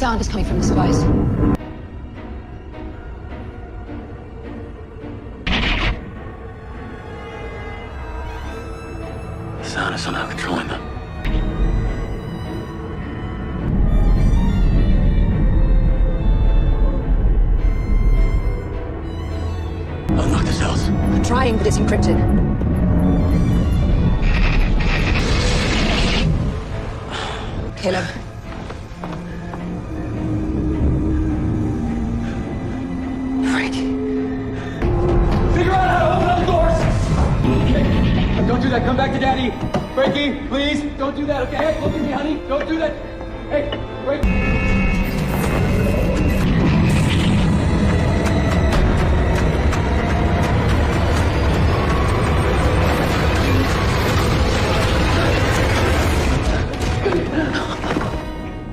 sound is coming from this device. The sound is somehow controlling them. Unlock the cells. I'm trying, but it's encrypted. Caleb. Frank. Figure out how to open up the doors! Okay. Don't do that. Come back to Daddy. Frankie, please, don't do that, okay? Hey, look at me, honey. Don't do that. Hey, Frankie.